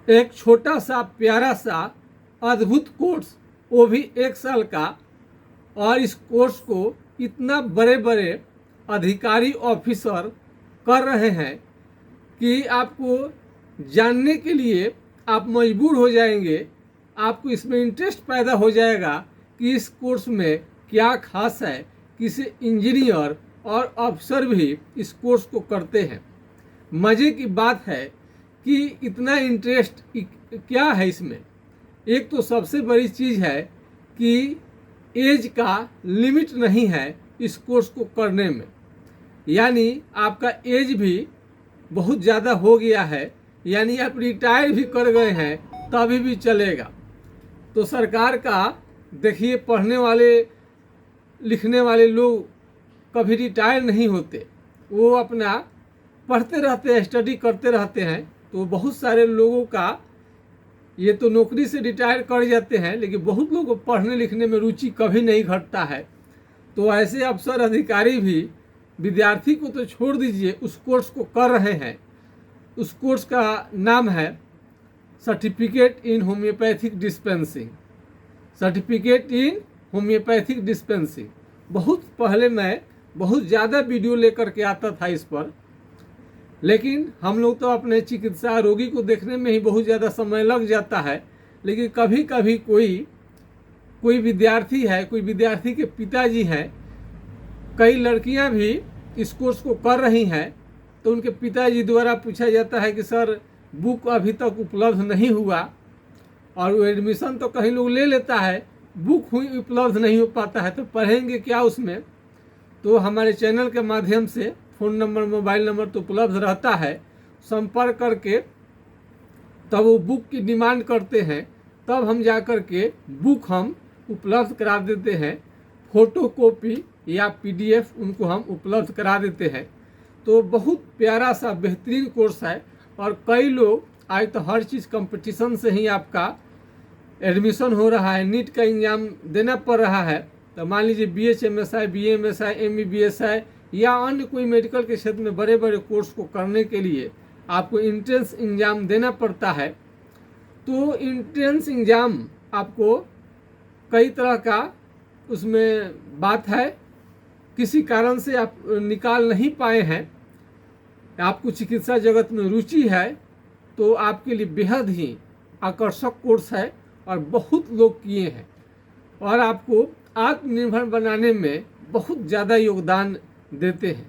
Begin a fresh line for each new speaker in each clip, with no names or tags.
एक छोटा सा प्यारा सा अद्भुत कोर्स, वो भी 1 साल का। और इस कोर्स को इतना बड़े बड़े अधिकारी ऑफिसर कर रहे हैं कि आपको जानने के लिए आप मजबूर हो जाएंगे। आपको इसमें इंटरेस्ट पैदा हो जाएगा कि इस कोर्स में क्या खास है। किसी इंजीनियर और अफसर भी इस कोर्स को करते हैं। मज़े की बात है कि इतना इंटरेस्ट क्या है इसमें। एक तो सबसे बड़ी चीज़ है कि एज का लिमिट नहीं है इस कोर्स को करने में, यानी आपका एज भी बहुत ज़्यादा हो गया है, यानी आप रिटायर भी कर गए हैं तभी भी चलेगा। तो सरकार का देखिए, पढ़ने वाले लिखने वाले लोग कभी रिटायर नहीं होते, वो अपना पढ़ते रहते हैं, स्टडी करते रहते हैं। तो बहुत सारे लोगों का ये तो नौकरी से रिटायर कर जाते हैं, लेकिन बहुत लोगों को पढ़ने लिखने में रुचि कभी नहीं घटता है। तो ऐसे अफसर अधिकारी भी विद्यार्थी को तो छोड़ दीजिए, उस कोर्स को कर रहे हैं। उस कोर्स का नाम है certificate in homeopathic dispensing. Certificate in homeopathic dispensing. बहुत पहले मैं बहुत ज़्यादा वीडियो लेकर के आता था इस पर, लेकिन हम लोग तो अपने चिकित्सा रोगी को देखने में ही बहुत ज़्यादा समय लग जाता है। लेकिन कभी कभी कोई विद्यार्थी है, कोई विद्यार्थी के पिताजी हैं, कई लड़कियां भी इस कोर्स को कर रही हैं, तो उनके पिताजी द्वारा पूछा जाता है कि सर बुक अभी तक उपलब्ध नहीं हुआ, और वो एडमिशन तो कहीं लोग ले लेता है, बुक हुई उपलब्ध नहीं हो पाता है, तो पढ़ेंगे क्या उसमें। तो हमारे चैनल के माध्यम से फ़ोन नंबर मोबाइल नंबर तो उपलब्ध रहता है, संपर्क करके तब वो बुक की डिमांड करते हैं, तब हम जा कर के बुक हम उपलब्ध करा देते हैं। फ़ोटो कॉपी या PDF उनको हम उपलब्ध करा देते हैं। तो बहुत प्यारा सा बेहतरीन कोर्स है। और कई लोग आज तो हर चीज़ कंपटीशन से ही आपका एडमिशन हो रहा है, नीट का एग्ज़ाम देना पड़ रहा है। तो मान लीजिए BHMSI, BMSI, MBBS है या अन्य कोई मेडिकल के क्षेत्र में बड़े बड़े कोर्स को करने के लिए आपको इंट्रेंस एग्ज़ाम देना पड़ता है। तो इंट्रेंस एग्ज़ाम आपको कई तरह का उसमें बात है, किसी कारण से आप निकाल नहीं पाए हैं, आपको चिकित्सा जगत में रुचि है, तो आपके लिए बेहद ही आकर्षक कोर्स है और बहुत लोग किए हैं और आपको आत्मनिर्भर बनाने में बहुत ज़्यादा योगदान देते हैं।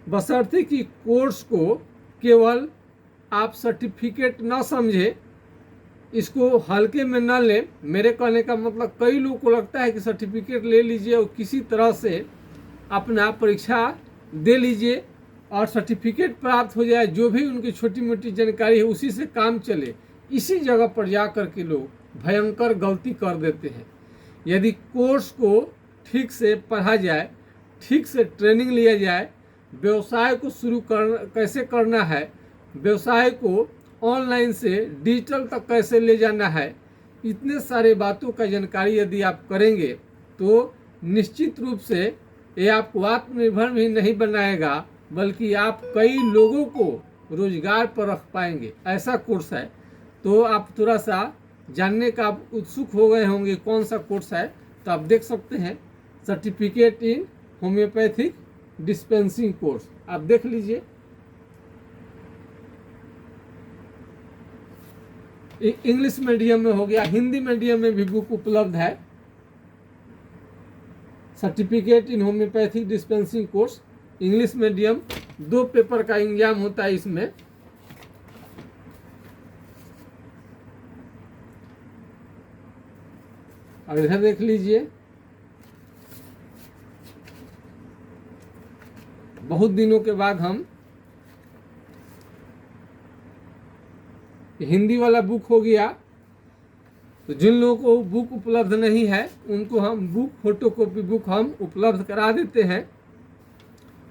बशर्ते कि कोर्स को केवल आप सर्टिफिकेट ना समझे, इसको हल्के में ना लें। मेरे कहने का मतलब, कई लोगों को लगता है कि सर्टिफिकेट ले लीजिए और किसी तरह से अपना परीक्षा दे लीजिए और सर्टिफिकेट प्राप्त हो जाए, जो भी उनकी छोटी मोटी जानकारी है उसी से काम चले। इसी जगह पर जा कर के लोग भयंकर गलती कर देते हैं। यदि कोर्स को ठीक से पढ़ा जाए, ठीक से ट्रेनिंग लिया जाए, व्यवसाय को शुरू कैसे करना है, व्यवसाय को ऑनलाइन से डिजिटल तक कैसे ले जाना है, इतने सारे बातों का जानकारी यदि आप करेंगे तो निश्चित रूप से ये आपको आत्मनिर्भर भी नहीं बनाएगा, बल्कि आप कई लोगों को रोजगार पर रख पाएंगे। ऐसा कोर्स है। तो आप थोड़ा सा जानने का आप उत्सुक हो गए होंगे कौन सा कोर्स है, तो आप देख सकते हैं certificate in homeopathic dispensing course, आप देख लीजिए। इंग्लिश मीडियम में हो गया, हिंदी मीडियम में भी बुक उपलब्ध है। Certificate in homeopathic dispensing course English medium, 2 paper का एग्जाम होता है इसमें। और इधर देख लीजिए, बहुत दिनों के बाद हम हिंदी वाला बुक हो गया। तो जिन लोगों को बुक उपलब्ध नहीं है उनको हम बुक, फोटोकॉपी बुक हम उपलब्ध करा देते हैं।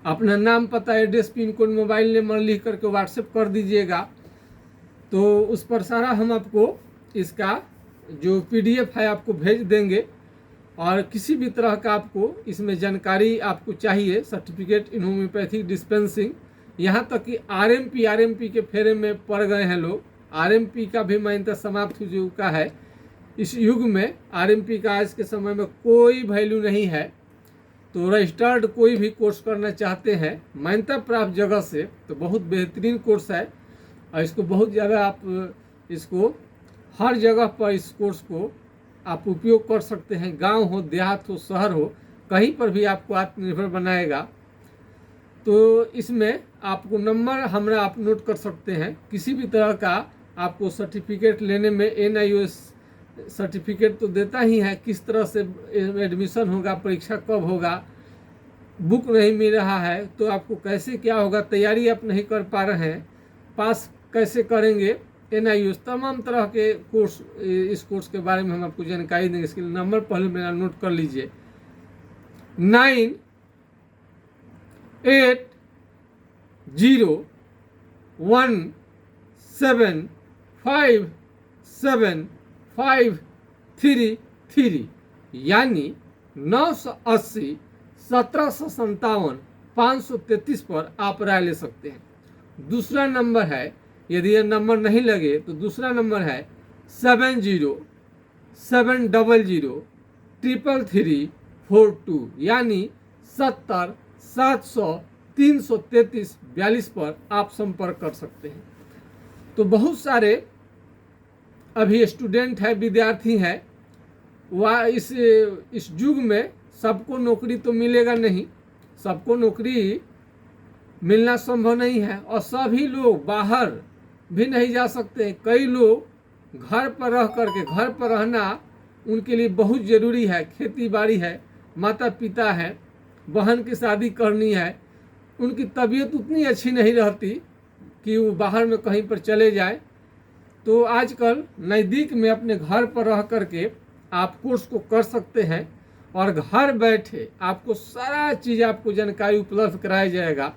अपना नाम, पता, address, pin code, mobile number लिख करके व्हाट्सएप कर दीजिएगा, तो उस पर सारा हम आपको इसका जो PDF है आपको भेज देंगे। और किसी भी तरह का आपको इसमें जानकारी आपको चाहिए, सर्टिफिकेट इन होम्योपैथिक डिस्पेंसिंग, यहाँ तक कि RMP के फेरे में पड़ गए हैं लोग, आरएमपी का भी मान्यता समाप्त हो चुका है। इस युग में आरएमपी का आज के समय में कोई वैल्यू नहीं है। तो रजिस्टर्ड कोई भी कोर्स करना चाहते हैं मान्यता प्राप्त जगह से तो बहुत बेहतरीन कोर्स है, और इसको बहुत ज़्यादा आप इसको हर जगह पर इस कोर्स को आप उपयोग कर सकते हैं। गांव हो, देहात हो, शहर हो, कहीं पर भी आपको आत्मनिर्भर बनाएगा। तो इसमें आपको नंबर हमारा आप नोट कर सकते हैं। किसी भी तरह का आपको सर्टिफिकेट लेने में NIOS सर्टिफिकेट तो देता ही है, किस तरह से एडमिशन होगा, परीक्षा कब होगा, बुक नहीं मिल रहा है तो आपको कैसे क्या होगा, तैयारी आप नहीं कर पा रहे हैं, पास कैसे करेंगे, NIOS तमाम तरह के कोर्स, इस कोर्स के बारे में हम आपको जानकारी देंगे। इसके लिए नंबर पहले मेरा नोट कर लीजिए, 9801757533 यानी 980 1757 533 पर आप राय ले सकते हैं। दूसरा नंबर है, यदि यह नंबर नहीं लगे तो दूसरा नंबर है 7070333342 यानी 70 700 333 42 पर आप संपर्क कर सकते हैं। तो बहुत सारे अभी स्टूडेंट है, विद्यार्थी हैं, वह इस युग में सबको नौकरी तो मिलेगा नहीं, सबको नौकरी मिलना संभव नहीं है, और सभी लोग बाहर भी नहीं जा सकते। कई लोग घर पर रह करके, घर पर रहना उनके लिए बहुत ज़रूरी है। खेती बाड़ी है, माता पिता है, बहन की शादी करनी है, उनकी तबीयत उतनी अच्छी नहीं रहती कि वो बाहर में कहीं पर चले जाए। तो आजकल नज़दीक में अपने घर पर रह करके आप कोर्स को कर सकते हैं, और घर बैठे आपको सारा चीज़, आपको जानकारी उपलब्ध कराया जाएगा।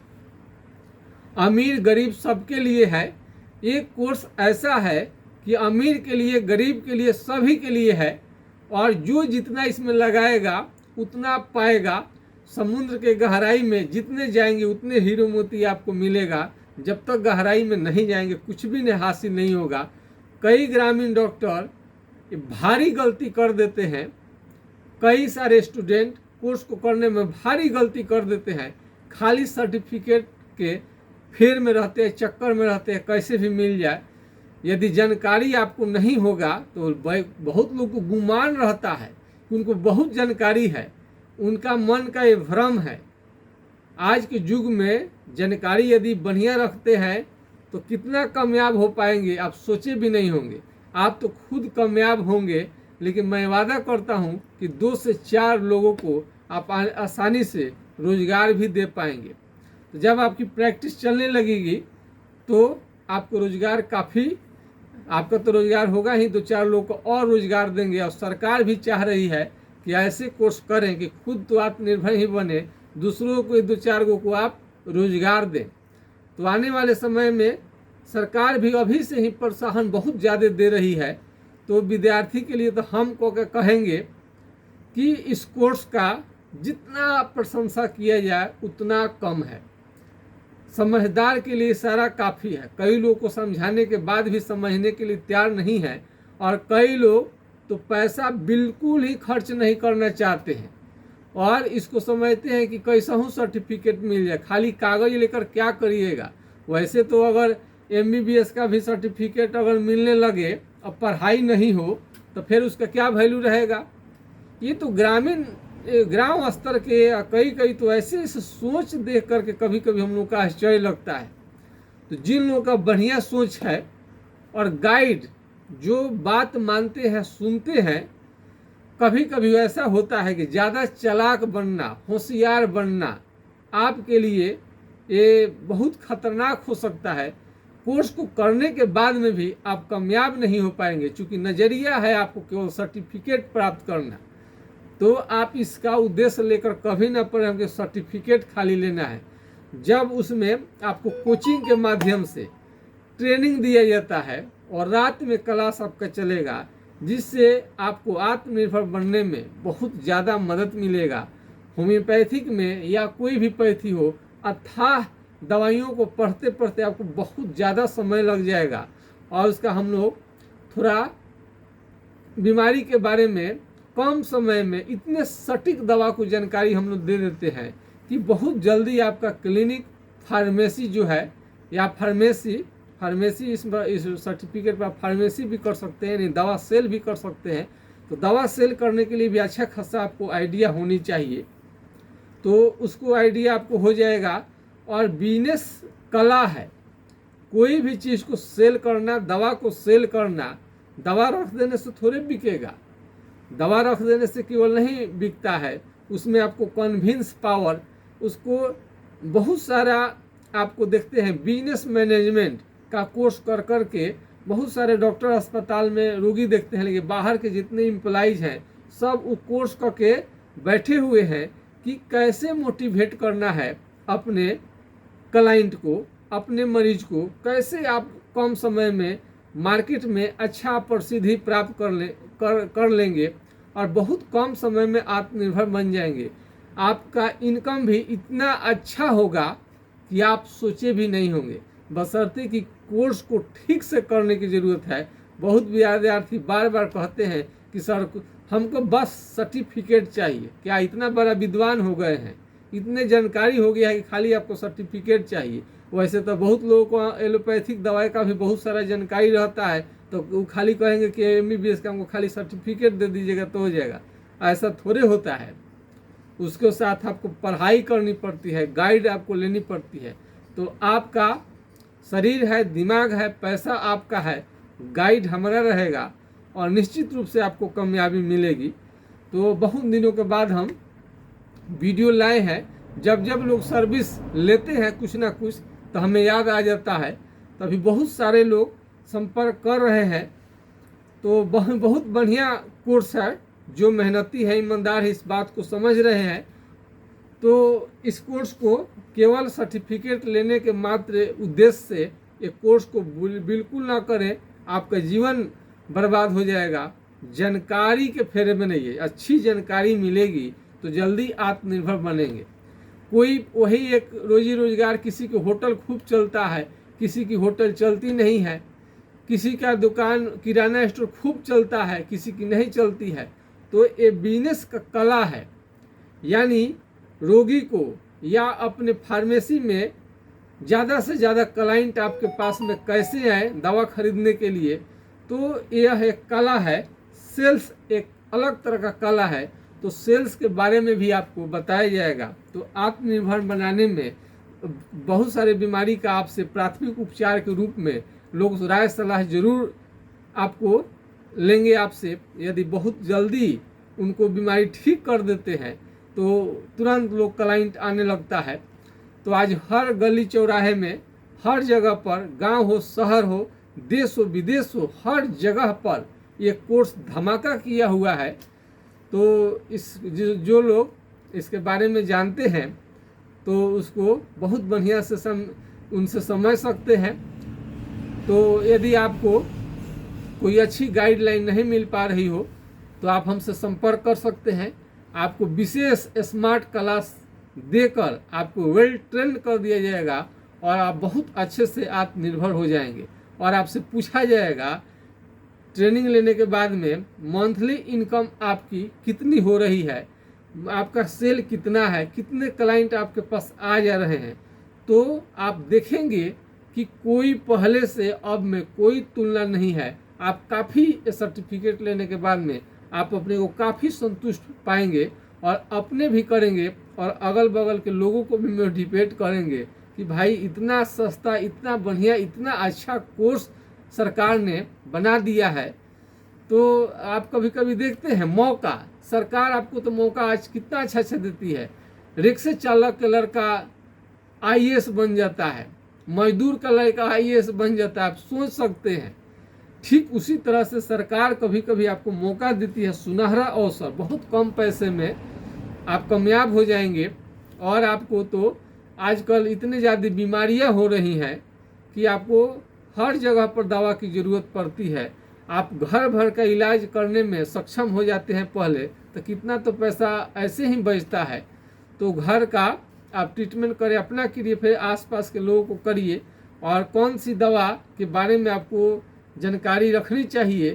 अमीर गरीब सबके लिए है। ये कोर्स ऐसा है कि अमीर के लिए, गरीब के लिए, सभी के लिए है, और जो जितना इसमें लगाएगा उतना पाएगा। समुद्र के गहराई में जितने जाएंगे उतने हीरो मोती आपको मिलेगा। जब तक गहराई में नहीं जाएंगे कुछ भी नहीं हासिल नहीं होगा। कई ग्रामीण डॉक्टर भारी गलती कर देते हैं, कई सारे स्टूडेंट कोर्स को करने में भारी गलती कर देते हैं, खाली सर्टिफिकेट के फेर में रहते हैं, चक्कर में रहते हैं, कैसे भी मिल जाए। यदि जानकारी आपको नहीं होगा तो बहुत लोग को गुमान रहता है कि उनको बहुत जानकारी है, उनका मन का ये भ्रम है। आज के युग में जानकारी यदि बढ़िया रखते हैं तो कितना कामयाब हो पाएंगे आप सोचे भी नहीं होंगे। आप तो खुद कामयाब होंगे, लेकिन मैं वादा करता हूं कि 2 से 4 लोगों को आप आसानी से रोजगार भी दे पाएंगे। तो जब आपकी प्रैक्टिस चलने लगेगी तो आपको रोजगार काफ़ी, आपका तो रोजगार होगा ही, 2-4 लोगों को और रोजगार देंगे। और सरकार भी चाह रही है कि ऐसे कोर्स करें कि खुद तो आत्मनिर्भर ही बने, दूसरों को 2-4 को आप रोजगार दें। तो आने वाले समय में सरकार भी अभी से ही प्रोत्साहन बहुत ज़्यादा दे रही है। तो विद्यार्थी के लिए तो हम को कहेंगे कि इस कोर्स का जितना प्रशंसा किया जाए उतना कम है। समझदार के लिए सारा काफ़ी है। कई लोगों को समझाने के बाद भी समझने के लिए तैयार नहीं है, और कई लोग तो पैसा बिल्कुल ही खर्च नहीं करना चाहते हैं, और इसको समझते हैं कि कैसा हूँ सर्टिफिकेट मिल जाए, खाली कागज लेकर क्या करिएगा। वैसे तो अगर MBBS का भी सर्टिफिकेट अगर मिलने लगे और पढ़ाई नहीं हो तो फिर उसका क्या वैल्यू रहेगा। ये तो ग्राम स्तर के, कई तो ऐसे सोच देख करके कभी कभी हम लोग का आश्चर्य लगता है। तो जिन लोगों का बढ़िया सोच है और गाइड जो बात मानते हैं, सुनते हैं, कभी कभी ऐसा होता है कि ज़्यादा चालाक बनना, होशियार बनना आपके लिए ये बहुत खतरनाक हो सकता है। कोर्स को करने के बाद में भी आप कामयाब नहीं हो पाएंगे, क्योंकि नज़रिया है आपको केवल सर्टिफिकेट प्राप्त करना। तो आप इसका उद्देश्य लेकर कभी ना पढ़ें कि सर्टिफिकेट खाली लेना है। जब उसमें आपको कोचिंग के माध्यम से ट्रेनिंग दिया जाता है और रात में क्लास आपका चलेगा, जिससे आपको आत्मनिर्भर बनने में बहुत ज़्यादा मदद मिलेगा। होम्योपैथिक में या कोई भी पैथी हो, अथाह दवाइयों को पढ़ते पढ़ते आपको बहुत ज़्यादा समय लग जाएगा, और उसका हम लोग थोड़ा बीमारी के बारे में कम समय में इतने सटीक दवा को जानकारी हम लोग दे देते हैं कि बहुत जल्दी आपका क्लिनिक, फार्मेसी जो है, या फार्मेसी इस सर्टिफिकेट पर फार्मेसी भी कर सकते हैं, नहीं दवा सेल भी कर सकते हैं। तो दवा सेल करने के लिए भी अच्छा खासा आपको आइडिया होनी चाहिए, तो उसको आइडिया आपको हो जाएगा। और बिजनेस कला है, कोई भी चीज़ को सेल करना, दवा को सेल करना। दवा रख देने से थोड़े बिकेगा, दवा रख देने से केवल नहीं बिकता है, उसमें आपको कन्विंस पावर, उसको बहुत सारा आपको देखते हैं बिजनेस मैनेजमेंट का कोर्स कर कर के बहुत सारे डॉक्टर अस्पताल में रोगी देखते हैं, लेकिन बाहर के जितने एम्प्लॉइज हैं सब वो कोर्स करके बैठे हुए हैं कि कैसे मोटिवेट करना है अपने क्लाइंट को, अपने मरीज को, कैसे आप कम समय में मार्केट में अच्छा प्रसिद्धि प्राप्त कर लेंगे और बहुत कम समय में आत्मनिर्भर बन जाएंगे। आपका इनकम भी इतना अच्छा होगा कि आप सोचे भी नहीं होंगे, बशर्ते कि कोर्स को ठीक से करने की ज़रूरत है। बहुत विद्यार्थी बार बार कहते हैं कि सर हमको बस सर्टिफिकेट चाहिए। क्या इतना बड़ा विद्वान हो गए हैं, इतने जानकारी हो गया है कि खाली आपको सर्टिफिकेट चाहिए? वैसे तो बहुत लोगों को एलोपैथिक दवाई का भी बहुत सारा जानकारी रहता है, तो वो खाली कहेंगे कि MBBS का हमको खाली सर्टिफिकेट दे दीजिएगा तो हो जाएगा। ऐसा थोड़े होता है, उसके साथ आपको पढ़ाई करनी पड़ती है, गाइड आपको लेनी पड़ती है। तो आपका शरीर है, दिमाग है, पैसा आपका है, गाइड हमारा रहेगा और निश्चित रूप से आपको कामयाबी मिलेगी। तो बहुत दिनों के बाद हम वीडियो लाए हैं, जब जब लोग सर्विस लेते हैं कुछ ना कुछ तो हमें याद आ जाता है, तभी बहुत सारे लोग संपर्क कर रहे हैं। तो बहुत बढ़िया कोर्स है, जो मेहनती है, ईमानदार है, इस बात को समझ रहे हैं तो इस कोर्स को केवल सर्टिफिकेट लेने के मात्र उद्देश्य से एक कोर्स को बिल्कुल ना करें, आपका जीवन बर्बाद हो जाएगा। जानकारी के फेरे में नहीं है, अच्छी जानकारी मिलेगी तो जल्दी आत्मनिर्भर बनेंगे। कोई वही एक रोजी रोजगार, किसी के होटल खूब चलता है, किसी की होटल चलती नहीं है, किसी का दुकान किराना स्टोर खूब चलता है, किसी की नहीं चलती है। तो ये बिजनेस का कला है, यानी रोगी को या अपने फार्मेसी में ज़्यादा से ज़्यादा क्लाइंट आपके पास में कैसे आए दवा खरीदने के लिए, तो यह एक कला है। सेल्स एक अलग तरह का कला है, तो सेल्स के बारे में भी आपको बताया जाएगा। तो आत्मनिर्भर बनाने में बहुत सारे बीमारी का आपसे प्राथमिक उपचार के रूप में लोग राय सलाह जरूर आपको लेंगे आपसे। यदि बहुत जल्दी उनको बीमारी ठीक कर देते हैं तो तुरंत लोग क्लाइंट आने लगता है। तो आज हर गली चौराहे में, हर जगह पर, गांव हो, शहर हो, देश हो, विदेश हो, हर जगह पर ये कोर्स धमाका किया हुआ है। तो इस जो लोग इसके बारे में जानते हैं तो उसको बहुत बढ़िया से उनसे समझ सकते हैं। तो यदि आपको कोई अच्छी गाइडलाइन नहीं मिल पा रही हो तो आप हमसे संपर्क कर सकते हैं। आपको विशेष स्मार्ट क्लास देकर आपको वेल ट्रेंड कर दिया जाएगा और आप बहुत अच्छे से आत्मनिर्भर हो जाएंगे। और आपसे पूछा जाएगा ट्रेनिंग लेने के बाद में मंथली इनकम आपकी कितनी हो रही है, आपका सेल कितना है, कितने क्लाइंट आपके पास आ जा रहे हैं। तो आप देखेंगे कि कोई पहले से अब में कोई तुलना नहीं है। आप काफ़ी सर्टिफिकेट लेने के बाद में आप अपने को काफ़ी संतुष्ट पाएंगे और अपने भी करेंगे और अगल बगल के लोगों को भी मोटिवेट करेंगे कि भाई इतना सस्ता, इतना बढ़िया, इतना अच्छा कोर्स सरकार ने बना दिया है। तो आप कभी कभी देखते हैं मौका, सरकार आपको तो मौका आज कितना अच्छा अच्छा देती है। रिक्शा चालक का लड़का IAS बन जाता है, मजदूर का लड़का IAS बन जाता है, आप सोच सकते हैं। ठीक उसी तरह से सरकार कभी कभी आपको मौका देती है, सुनहरा अवसर, बहुत कम पैसे में आप कामयाब हो जाएंगे। और आपको तो आजकल इतने ज़्यादा बीमारियां हो रही हैं कि आपको हर जगह पर दवा की ज़रूरत पड़ती है। आप घर भर का इलाज करने में सक्षम हो जाते हैं पहले, तो कितना तो पैसा ऐसे ही बचता है। तो घर का आप ट्रीटमेंट करें, अपना करिए, फिर आसपास के लोगों को करिए। और कौन सी दवा के बारे में आपको जानकारी रखनी चाहिए,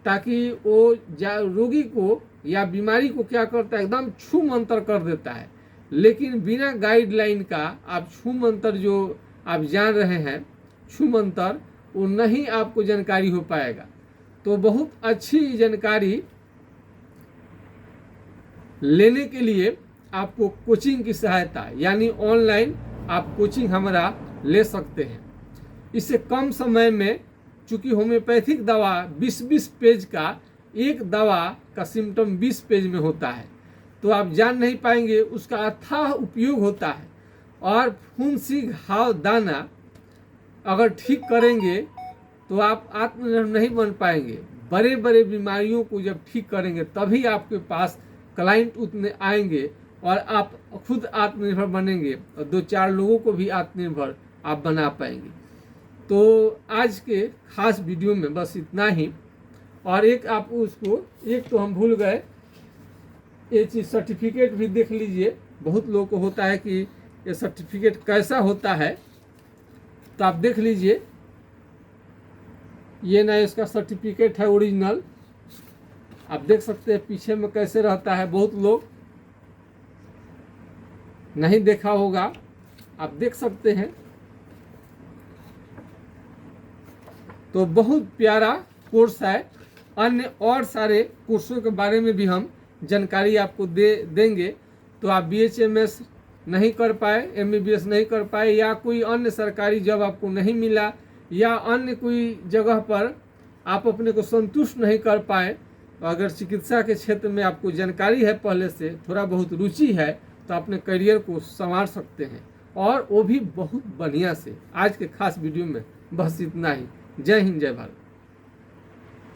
ताकि वो रोगी को या बीमारी को क्या करता है, एकदम छू मंतर कर देता है। लेकिन बिना गाइडलाइन का आप छू मंतर जो आप जान रहे हैं, छू मंतर, वो नहीं आपको जानकारी हो पाएगा। तो बहुत अच्छी जानकारी लेने के लिए आपको कोचिंग की सहायता, यानी ऑनलाइन आप कोचिंग हमारा ले सकते हैं। इससे कम समय में, चूंकि होम्योपैथिक दवा 20-20 पेज का, एक दवा का सिम्टम 20 पेज में होता है, तो आप जान नहीं पाएंगे। उसका अथाह उपयोग होता है। और फुंसी, घाव, दाना अगर ठीक करेंगे तो आप आत्मनिर्भर नहीं बन पाएंगे। बड़े बड़े बीमारियों को जब ठीक करेंगे तभी आपके पास क्लाइंट उतने आएंगे और आप खुद आत्मनिर्भर बनेंगे और 2-4 लोगों को भी आत्मनिर्भर आप बना पाएंगे। तो आज के खास वीडियो में बस इतना ही। और एक आप उसको, एक तो हम भूल गए, ये चीज़ सर्टिफिकेट भी देख लीजिए। बहुत लोगों को होता है कि ये सर्टिफिकेट कैसा होता है, तो आप देख लीजिए। ये ना इसका सर्टिफिकेट है ओरिजिनल, आप देख सकते हैं पीछे में कैसे रहता है। बहुत लोग नहीं देखा होगा, आप देख सकते हैं। तो बहुत प्यारा कोर्स है। अन्य और सारे कोर्सों के बारे में भी हम जानकारी आपको देंगे। तो आप BHMS नहीं कर पाए, MBBS नहीं कर पाए, या कोई अन्य सरकारी जॉब आपको नहीं मिला, या अन्य कोई जगह पर आप अपने को संतुष्ट नहीं कर पाए, तो अगर चिकित्सा के क्षेत्र में आपको जानकारी है, पहले से थोड़ा बहुत रुचि है, तो अपने करियर को संवार सकते हैं, और वो भी बहुत बढ़िया से। आज के खास वीडियो में बस इतना ही। जय हिंद, जय भारत।